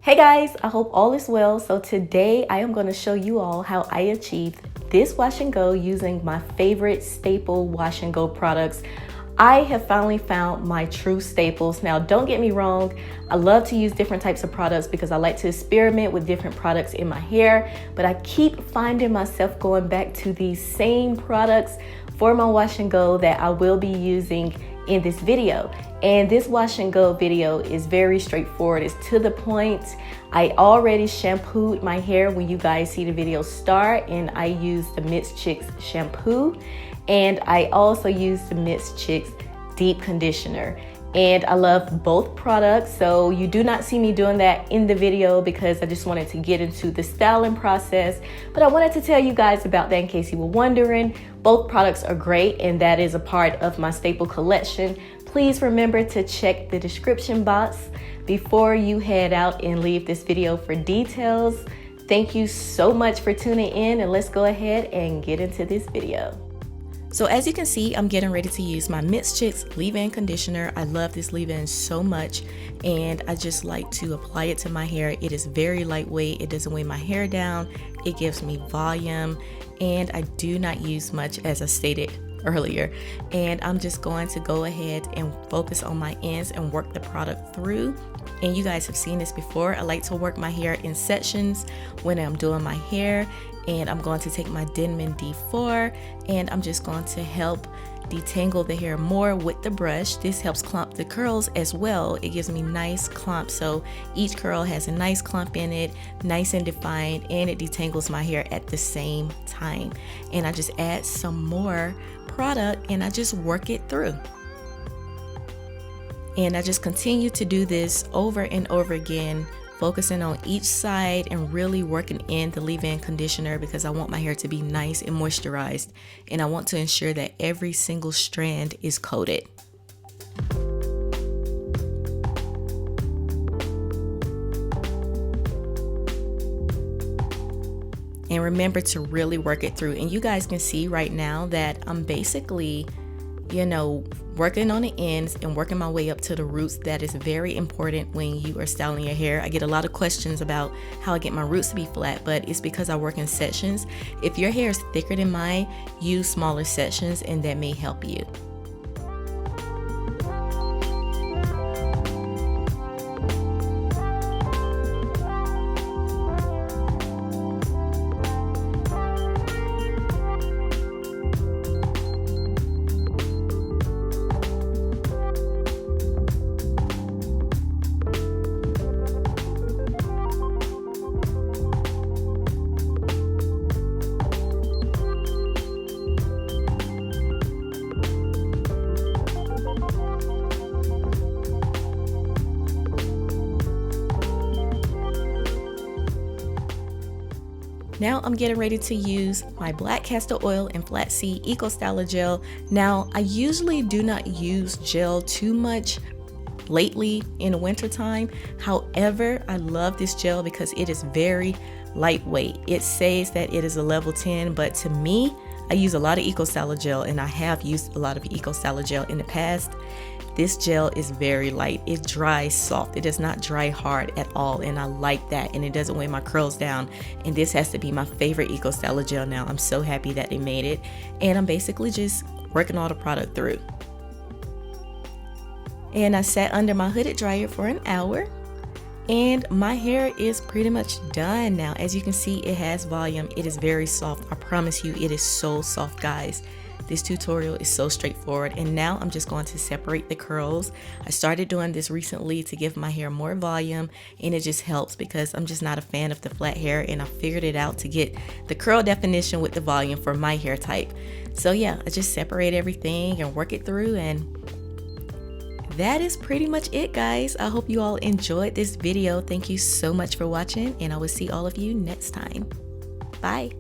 Hey guys, I hope all is well. So today I am going to show you all how I achieved this wash and go using my favorite staple wash and go products. I have finally found my true staples. Now, don't get me wrong, I love to use different types of products because I like to experiment with different products in my hair, but I keep finding myself going back to these same products for my wash and go that I will be using in this video. And this wash and go video is very straightforward. It's to the point. I already shampooed my hair when you guys see the video start, and I use the Miss Chicks shampoo, and I also use the Miss Chicks deep conditioner. And I love both products, so you do not see me doing that in the video because I just wanted to get into the styling process. But I wanted to tell you guys about that in case you were wondering. Both products are great, and that is a part of my staple collection. Please remember to check the description box before you head out and leave this video for details. Thank you so much for tuning in, and let's go ahead and get into this video. So as you can see, I'm getting ready to use my Miss Chicks leave-in conditioner. I love this leave-in so much, and I just like to apply it to my hair. It is very lightweight. It doesn't weigh my hair down. It gives me volume, and I do not use much, as I stated earlier. And I'm just going to go ahead and focus on my ends and work the product through. And you guys have seen this before. I like to work my hair in sections when I'm doing my hair. And I'm going to take my Denman D4 and I'm just going to help detangle the hair more with the brush. This helps clump the curls as well. It gives me nice clumps, so each curl has a nice clump in it, nice and defined, and it detangles my hair at the same time. And I just add some more product and I just work it through. And I just continue to do this over and over again, focusing on each side and really working in the leave-in conditioner because I want my hair to be nice and moisturized, and I want to ensure that every single strand is coated. And remember to really work it through. And you guys can see right now that I'm basically, working on the ends and working my way up to the roots. That is very important when you are styling your hair. I get a lot of questions about how I get my roots to be flat, but it's because I work in sections. If your hair is thicker than mine, use smaller sections and that may help you. Now I'm getting ready to use my black castor oil and flaxseed eco styler gel. Now I usually do not use gel too much lately in the winter time. However, I love this gel because it is very lightweight. It says that it is a level 10, but to me, I use a lot of eco styler gel, and I have used a lot of eco styler gel in the past. This gel is very light. It dries soft. It does not dry hard at all, and I like that, and it doesn't weigh my curls down. And this has to be my favorite eco styler gel now. I'm so happy that they made it, and I'm basically just working all the product through. And I sat under my hooded dryer for an hour, and my hair is pretty much done now. As you can see, it has volume. It is very soft. I promise you, it is so soft, guys. This tutorial is so straightforward, and now I'm just going to separate the curls. I started doing this recently to give my hair more volume, and it just helps because I'm just not a fan of the flat hair, and I figured it out to get the curl definition with the volume for my hair type. So yeah, I just separate everything and work it through, and that is pretty much it, guys. I hope you all enjoyed this video. Thank you so much for watching, and I will see all of you next time. Bye.